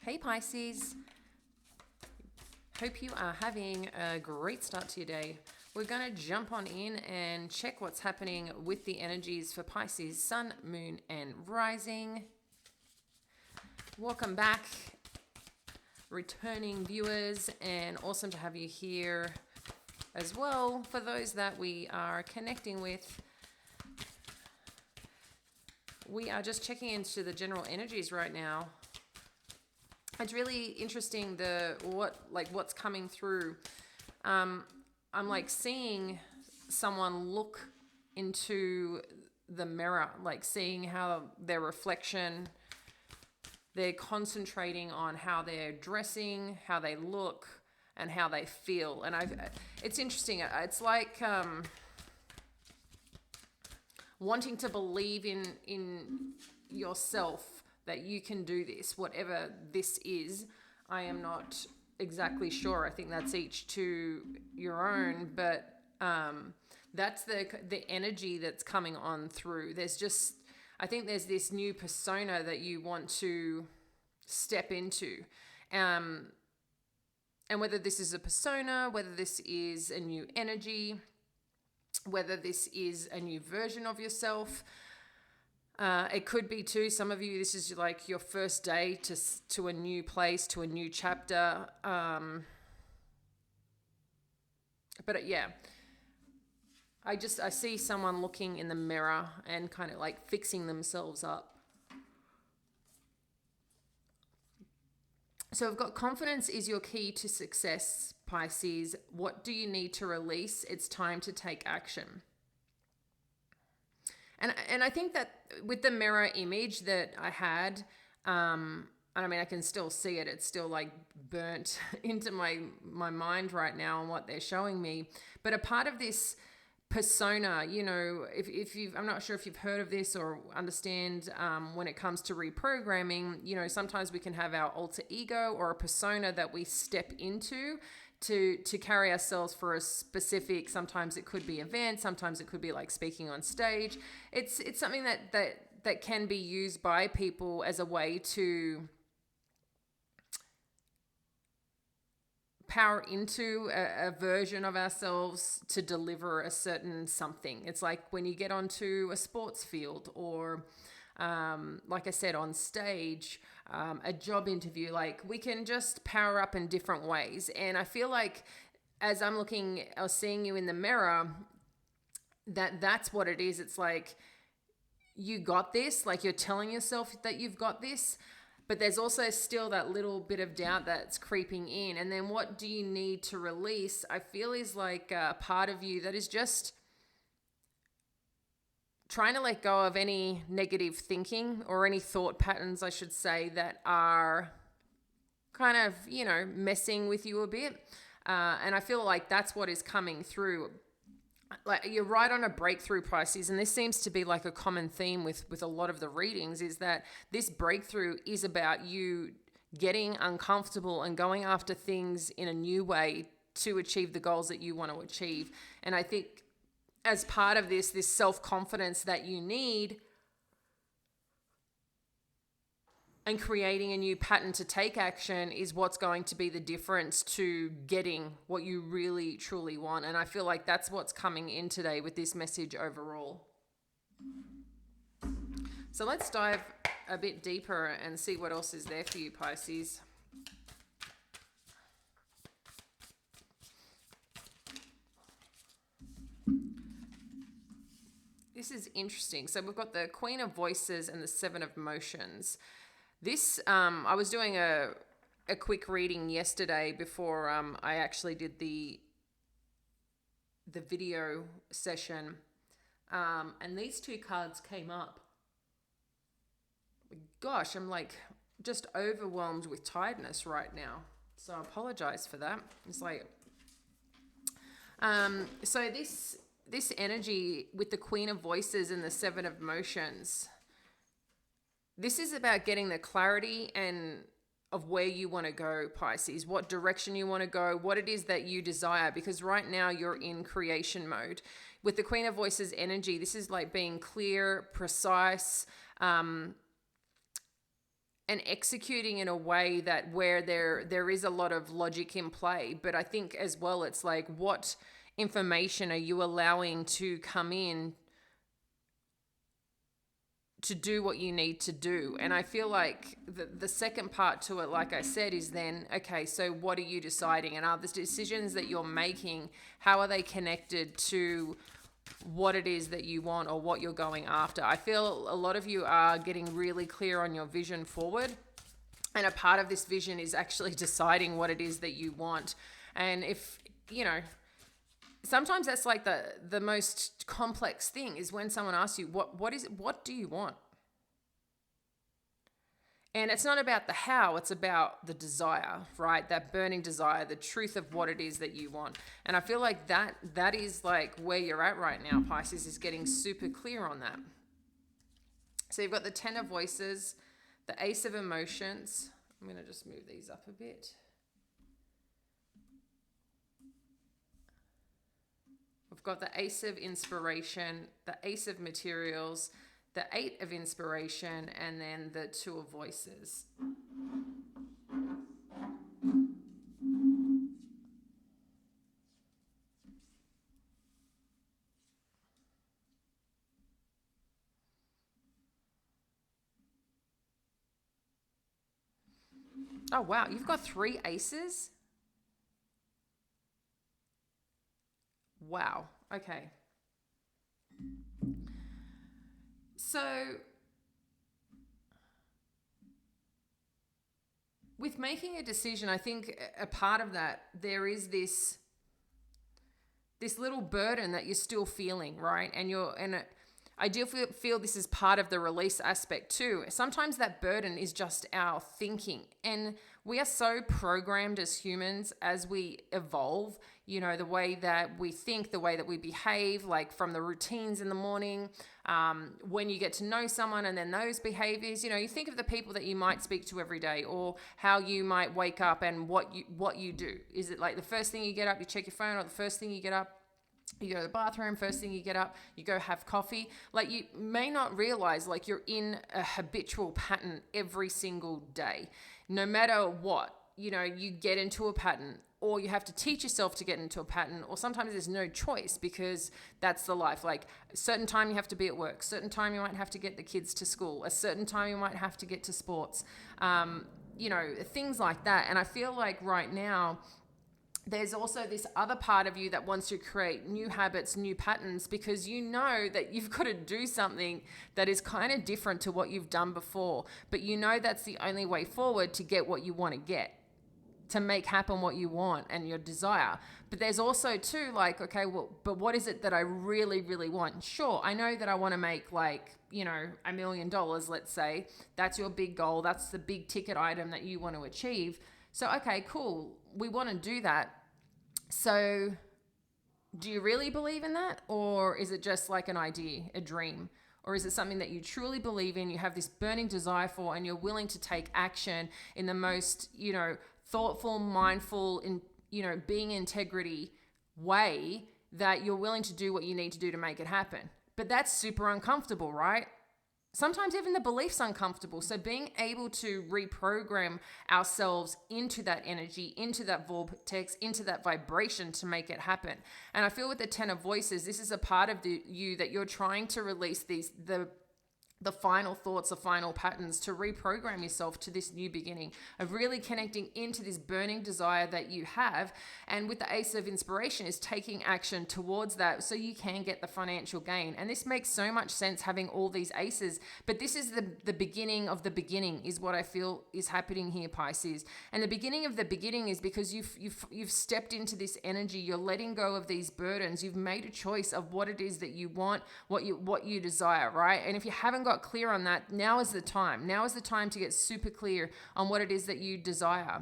Hey Pisces, hope you are having a great start to your day. We're going to jump on in and check what's happening with the energies for Pisces, Sun, Moon, and Rising. Welcome back, returning viewers, and awesome to have you here as well. For those that we are connecting with, we are just checking into the general energies right now. It's really interesting what's coming through. I'm like seeing someone look into the mirror, like seeing how their reflection, they're concentrating on how they're dressing, how they look, and how they feel. And it's interesting. It's like wanting to believe in yourself, that you can do this, whatever this is. I am not exactly sure. I think that's each to your own, but that's the energy that's coming on through. I think there's this new persona that you want to step into. And whether this is a persona, whether this is a new energy, whether this is a new version of yourself, it could be too, some of you, this is like your first day to a new place, to a new chapter. Yeah, I see someone looking in the mirror and kind of like fixing themselves up. So we've got confidence is your key to success, Pisces. What do you need to release? It's time to take action. And I think that with the mirror image that I had, and I mean, I can still see it. It's still like burnt into my mind right now on what they're showing me. But a part of this persona, you know, if you've, I'm not sure if you've heard of this or understand when it comes to reprogramming, you know, sometimes we can have our alter ego or a persona that we step into to carry ourselves for a specific, sometimes it could be event, sometimes it could be like speaking on stage. It's something that can be used by people as a way to power into a version of ourselves to deliver a certain something. It's like when you get onto a sports field or like I said, on stage, a job interview, like we can just power up in different ways. And I feel like as I'm looking or seeing you in the mirror, that's what it is. It's like, you got this, like you're telling yourself that you've got this, but there's also still that little bit of doubt that's creeping in. And then what do you need to release? I feel is like a part of you that is just trying to let go of any negative thinking or any thought patterns, I should say, that are kind of, you know, messing with you a bit. And I feel like that's what is coming through. Like you're right on a breakthrough, Pisces, and this seems to be like a common theme with a lot of the readings, is that this breakthrough is about you getting uncomfortable and going after things in a new way to achieve the goals that you want to achieve. And I think as part of this self-confidence that you need and creating a new pattern to take action is what's going to be the difference to getting what you really truly want. And I feel like that's what's coming in today with this message overall. So let's dive a bit deeper and see what else is there for you, Pisces. This is interesting. So we've got the Queen of Voices and the Seven of Motions. This, I was doing a quick reading yesterday before I actually did the video session. And these two cards came up. Gosh, I'm like just overwhelmed with tiredness right now. So I apologize for that. It's like, so this energy with the Queen of Voices and the Seven of Motions, this is about getting the clarity and of where you want to go, Pisces, what direction you want to go, what it is that you desire, because right now you're in creation mode. With the Queen of Voices energy, this is like being clear, precise, and executing in a way that where there is a lot of logic in play. But I think as well, it's like, what information are you allowing to come in to do what you need to do? And I feel like the second part to it, like I said, is then, okay, so what are you deciding? And are the decisions that you're making, how are they connected to what it is that you want or what you're going after? I feel a lot of you are getting really clear on your vision forward. And a part of this vision is actually deciding what it is that you want. And if, sometimes that's like the most complex thing, is when someone asks you, what do you want? And it's not about the how, it's about the desire, right? That burning desire, the truth of what it is that you want. And I feel like that is like where you're at right now, Pisces, is getting super clear on that. So you've got the Ten of Voices, the Ace of Emotions. I'm going to just move these up a bit. We've got the Ace of Inspiration, the Ace of Materials, the Eight of Inspiration, and then the Two of Voices. Oh, wow. You've got 3 aces? Wow. Okay. So with making a decision, I think a part of that, there is this little burden that you're still feeling, right? And I do feel this is part of the release aspect too. Sometimes that burden is just our thinking. And we are so programmed as humans as we evolve, the way that we think, the way that we behave, like from the routines in the morning, when you get to know someone and then those behaviors, you think of the people that you might speak to every day, or how you might wake up and what you do. Is it like the first thing you get up, you check your phone, or the first thing you get up, you go to the bathroom, first thing you get up, you go have coffee? Like, you may not realize, like, you're in a habitual pattern every single day. No matter what, you get into a pattern, or you have to teach yourself to get into a pattern, or sometimes there's no choice because that's the life. Like, a certain time you have to be at work, certain time you might have to get the kids to school, a certain time you might have to get to sports, things like that. And I feel like right now, there's also this other part of you that wants to create new habits, new patterns, because you know that you've got to do something that is kind of different to what you've done before. But that's the only way forward to get what you want to get, to make happen what you want and your desire. But there's also too, like, okay, well, but what is it that I really, really want? Sure, I know that I want to make $1 million, let's say. That's your big goal. That's the big ticket item that you want to achieve. So, okay, cool. We want to do that. So do you really believe in that? Or is it just like an idea, a dream? Or is it something that you truly believe in, you have this burning desire for, and you're willing to take action in the most, thoughtful, mindful, being integrity way, that you're willing to do what you need to do to make it happen? But that's super uncomfortable, right? Sometimes even the belief's uncomfortable. So being able to reprogram ourselves into that energy, into that vortex, into that vibration to make it happen. And I feel with the Ten of Voices, this is a part of you that you're trying to release the final thoughts, the final patterns, to reprogram yourself to this new beginning of really connecting into this burning desire that you have. And with the Ace of Inspiration is taking action towards that so you can get the financial gain. And this makes so much sense, having all these aces, but this is the beginning of the beginning is what I feel is happening here, Pisces. And the beginning of the beginning is because you've stepped into this energy, you're letting go of these burdens, you've made a choice of what it is that you want, what you desire, right? And if you haven't got clear on that, now is the time. Now is the time to get super clear on what it is that you desire.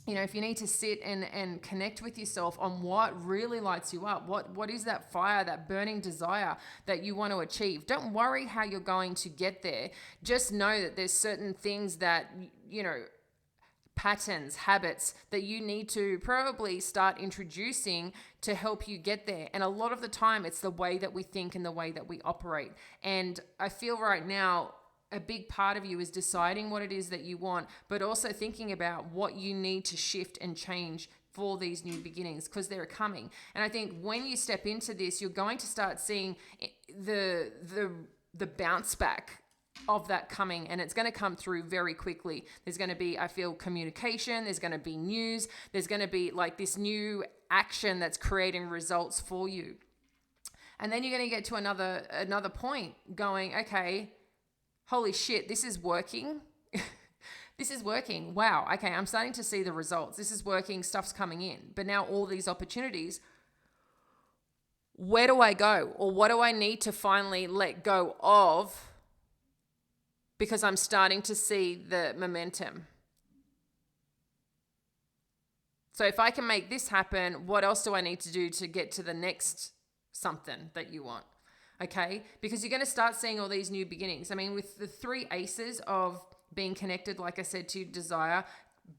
If you need to sit and connect with yourself on what really lights you up, what is that fire, that burning desire that you want to achieve. Don't worry how you're going to get there. Just know that there's certain things that, patterns, habits that you need to probably start introducing to help you get there. And a lot of the time it's the way that we think and the way that we operate. And I feel right now a big part of you is deciding what it is that you want, but also thinking about what you need to shift and change for these new beginnings, because they're coming. And I think when you step into this, you're going to start seeing the bounce back of that coming, and it's going to come through very quickly. There's going to be, I feel, communication, there's going to be news, there's going to be like this new action that's creating results for you. And then you're going to get to another point going, okay, holy shit, this is working. This is working. Wow. Okay, I'm starting to see the results. This is working. Stuff's coming in. But now all these opportunities, where do I go? Or what do I need to finally let go of? Because I'm starting to see the momentum. So if I can make this happen, what else do I need to do to get to the next something that you want? Okay? Because you're going to start seeing all these new beginnings. I mean, with the 3 aces of being connected, like I said, to desire,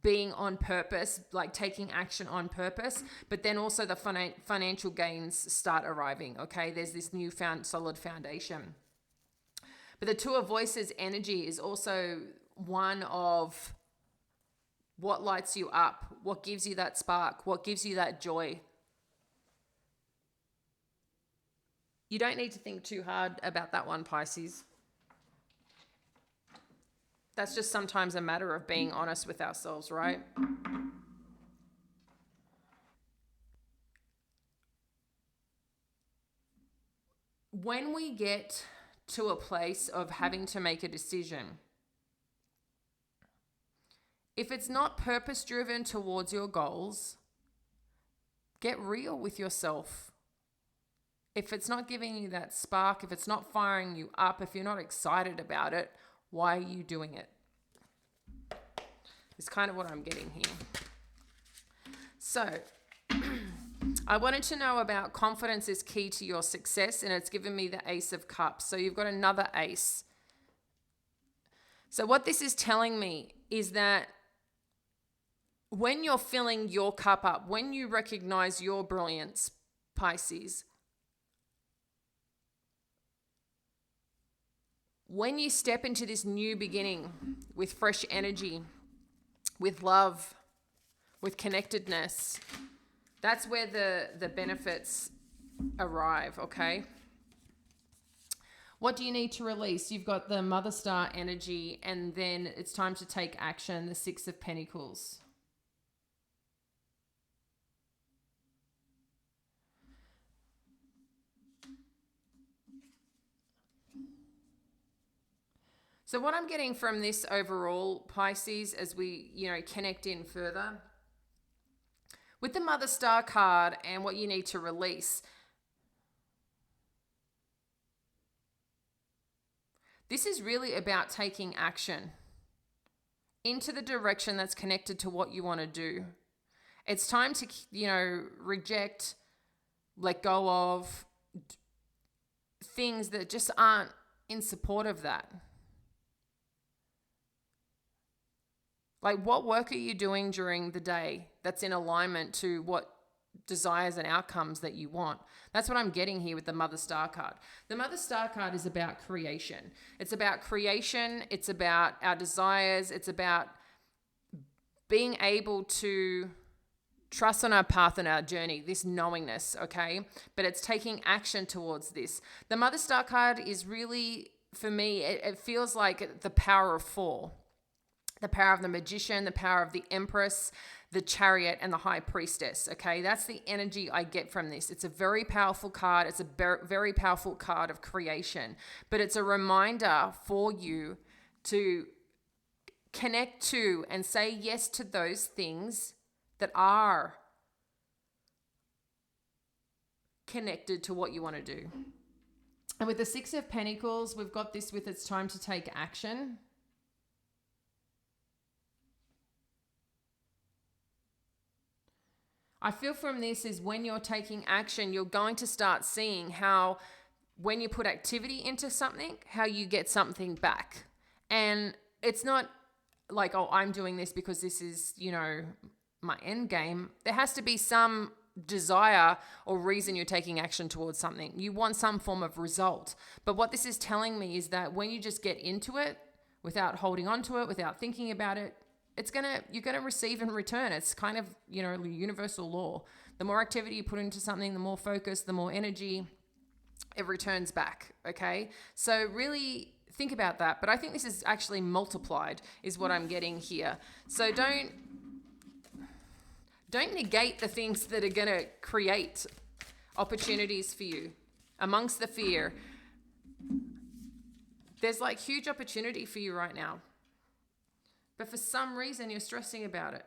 being on purpose, like taking action on purpose, but then also the financial gains start arriving, okay? There's this new solid foundation. But the 2 of Voices energy is also one of what lights you up, what gives you that spark, what gives you that joy. You don't need to think too hard about that one, Pisces. That's just sometimes a matter of being honest with ourselves, right? When we get to a place of having to make a decision, if it's not purpose-driven towards your goals, get real with yourself. If it's not giving you that spark, if it's not firing you up, if you're not excited about it, why are you doing it? It's kind of what I'm getting here. So, I wanted to know about confidence is key to your success, and it's given me the Ace of Cups. So you've got another ace. So what this is telling me is that when you're filling your cup up, when you recognize your brilliance, Pisces, when you step into this new beginning with fresh energy, with love, with connectedness, that's where the benefits arrive, okay? What do you need to release? You've got the Mother Star energy, and then it's time to take action, the 6 of Pentacles. So what I'm getting from this overall, Pisces, as we, connect in further, with the Mother Star card and what you need to release, this is really about taking action into the direction that's connected to what you want to do. It's time to, reject, let go of things that just aren't in support of that. Like, what work are you doing during the day that's in alignment to what desires and outcomes that you want? That's what I'm getting here with the Mother Star card. The Mother Star card is about creation. It's about creation. It's about our desires. It's about being able to trust on our path and our journey, this knowingness, okay? But it's taking action towards this. The Mother Star card is really, for me, it feels like the power of 4. The power of the Magician, the power of the Empress, the Chariot, and the High Priestess, okay? That's the energy I get from this. It's a very powerful card. It's a very powerful card of creation. But it's a reminder for you to connect to and say yes to those things that are connected to what you want to do. And with the 6 of Pentacles, we've got this with it's time to take action. I feel from this is when you're taking action, you're going to start seeing how when you put activity into something, how you get something back. And it's not like, oh, I'm doing this because this is, my end game. There has to be some desire or reason you're taking action towards something. You want some form of result. But what this is telling me is that when you just get into it without holding on to it, without thinking about it, you're gonna receive in return. It's kind of, universal law. The more activity you put into something, the more focus, the more energy, it returns back. Okay, so really think about that. But I think this is actually multiplied, is what I'm getting here. So don't negate the things that are gonna create opportunities for you. Amongst the fear, there's like huge opportunity for you right now. But for some reason, you're stressing about it.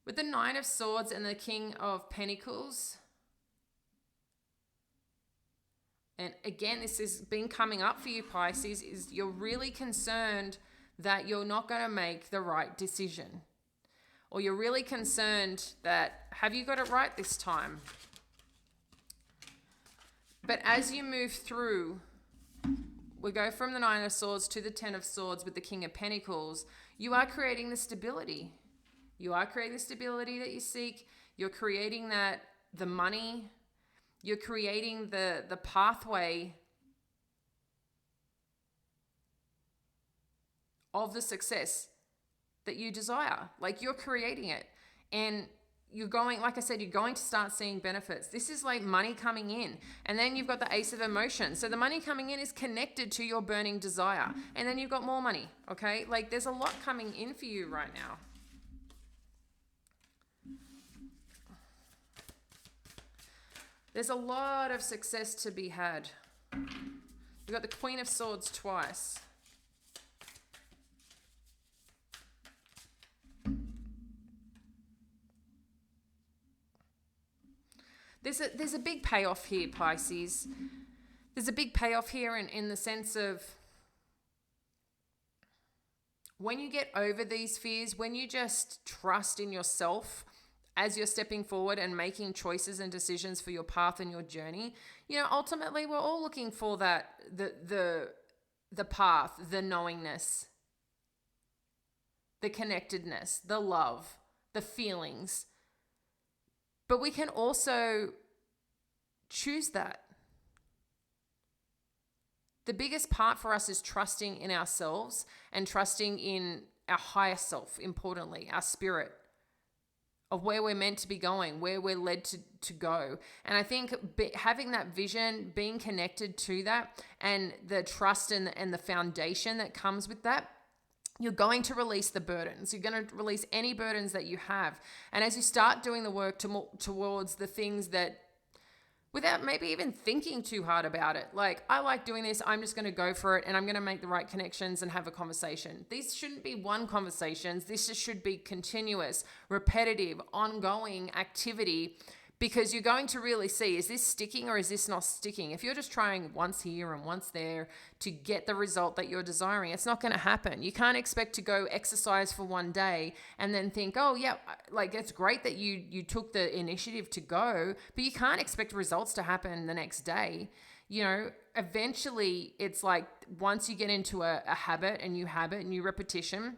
With the Nine of Swords and the King of Pentacles, and again, this has been coming up for you, Pisces, is you're really concerned that you're not going to make the right decision. Or you're really concerned that, have you got it right this time? But as you move through, we go from the Nine of Swords to the Ten of Swords with the King of Pentacles. You are creating the stability. You are creating the stability that you seek. You're creating the money. You're creating the pathway of the success that you desire. Like, you're creating it. And you're going, like I said, you're going to start seeing benefits. This is like money coming in. And then you've got the Ace of Emotions. So the money coming in is connected to your burning desire. And then you've got more money, okay? Like, there's a lot coming in for you right now. There's a lot of success to be had. You've got the Queen of Swords twice. There's a big payoff here, Pisces. There's a big payoff here in the sense of when you get over these fears, when you just trust in yourself as you're stepping forward and making choices and decisions for your path and your journey, ultimately we're all looking for that, the path, the knowingness, the connectedness, the love, the feelings. But we can also choose that. The biggest part for us is trusting in ourselves and trusting in our higher self, importantly, our spirit, of where we're meant to be going, where we're led to go. And I think having that vision, being connected to that, and the trust and the foundation that comes with that, you're going to release the burdens. You're going to release any burdens that you have. And as you start doing the work towards the things that, without maybe even thinking too hard about it, like, I like doing this, I'm just going to go for it, and I'm going to make the right connections and have a conversation. These shouldn't be one conversations. This just should be continuous, repetitive, ongoing activity, because you're going to really see, is this sticking or is this not sticking? If you're just trying once here and once there to get the result that you're desiring, it's not going to happen. You can't expect to go exercise for one day and then think, oh yeah, like, it's great that you took the initiative to go, but you can't expect results to happen the next day. Eventually it's like, once you get into a habit and new repetition,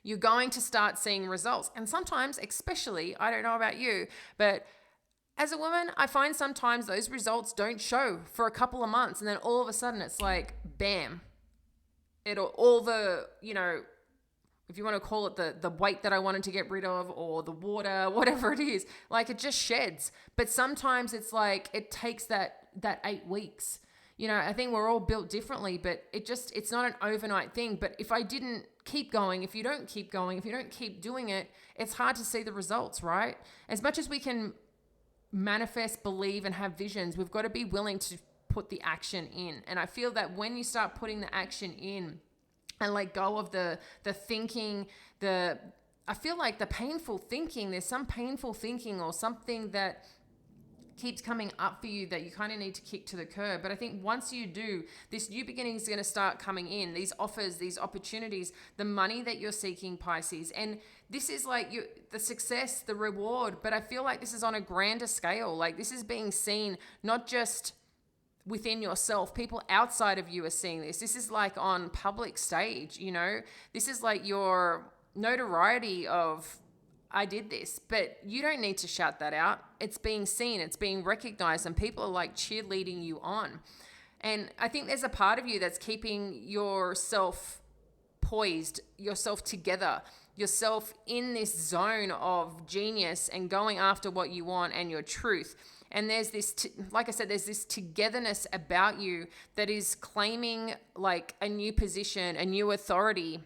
you're going to start seeing results. And sometimes, especially, I don't know about you, but as a woman, I find sometimes those results don't show for a couple of months. And then all of a sudden it's like, bam, if you want to call it the weight that I wanted to get rid of, or the water, whatever it is, like, it just sheds. But sometimes it's like, it takes that 8 weeks. I think we're all built differently, but it's not an overnight thing. But if I didn't keep going, if you don't keep going, if you don't keep doing it, it's hard to see the results, right? As much as we can manifest, believe, and have visions, we've got to be willing to put the action in. And I feel that when you start putting the action in and let go of the thinking, I feel like the painful thinking, there's some painful thinking or something that keeps coming up for you that you kind of need to kick to the curb. But I think once you do, this new beginning is going to start coming in, these offers, these opportunities, the money that you're seeking, Pisces. And this is like the success, the reward. But I feel like this is on a grander scale. Like, this is being seen not just within yourself. People outside of you are seeing this. This is like on public stage, This is like your notoriety of, I did this, but you don't need to shout that out. It's being seen, it's being recognized, and people are like cheerleading you on. And I think there's a part of you that's keeping yourself poised, yourself together, yourself in this zone of genius and going after what you want and your truth. And there's this, like I said, there's this togetherness about you that is claiming like a new position, a new authority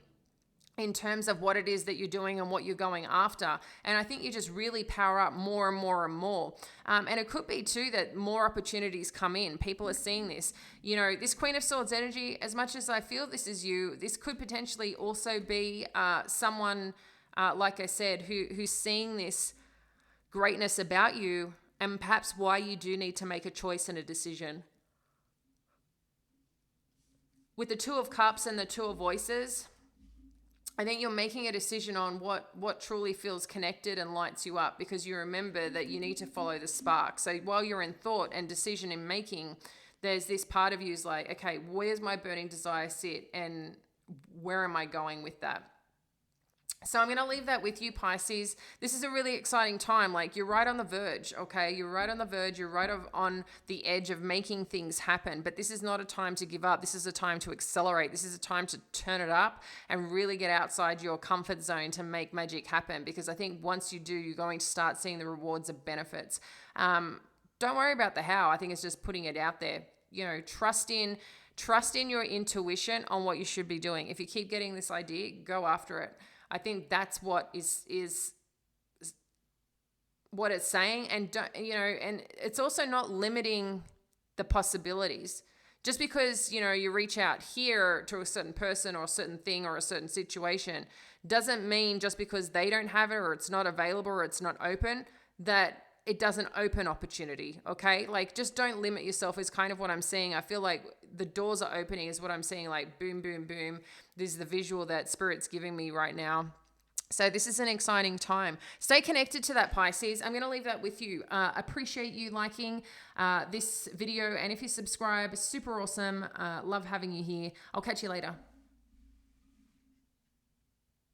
in terms of what it is that you're doing and what you're going after. And I think you just really power up more and more and more. And it could be too that more opportunities come in. People are seeing this. You know, this Queen of Swords energy, as much as I feel this is you, this could potentially also be someone, like I said, who's seeing this greatness about you, and perhaps why you do need to make a choice and a decision. With the Two of Cups and the Two of Voices, I think you're making a decision on what truly feels connected and lights you up, because you remember that you need to follow the spark. So while you're in thought and decision in making, there's this part of you is like, okay, where's my burning desire sit and where am I going with that? So I'm going to leave that with you, Pisces. This is a really exciting time. Like, you're right on the verge, okay? You're right on the verge. You're right on the edge of making things happen. But this is not a time to give up. This is a time to accelerate. This is a time to turn it up and really get outside your comfort zone to make magic happen. Because I think once you do, you're going to start seeing the rewards of benefits. Don't worry about the how. I think it's just putting it out there. You know, trust in your intuition on what you should be doing. If you keep getting this idea, go after it. I think that's what is what it's saying. And and it's also not limiting the possibilities. Just because, you reach out here to a certain person or a certain thing or a certain situation doesn't mean just because they don't have it or it's not available or it's not open that it doesn't open opportunity, okay? Like, just don't limit yourself is kind of what I'm saying. I feel like the doors are opening is what I'm saying, like boom, boom, boom. This is the visual that Spirit's giving me right now. So this is an exciting time. Stay connected to that, Pisces. I'm going to leave that with you. Appreciate you liking this video. And if you subscribe, super awesome. Love having you here. I'll catch you later.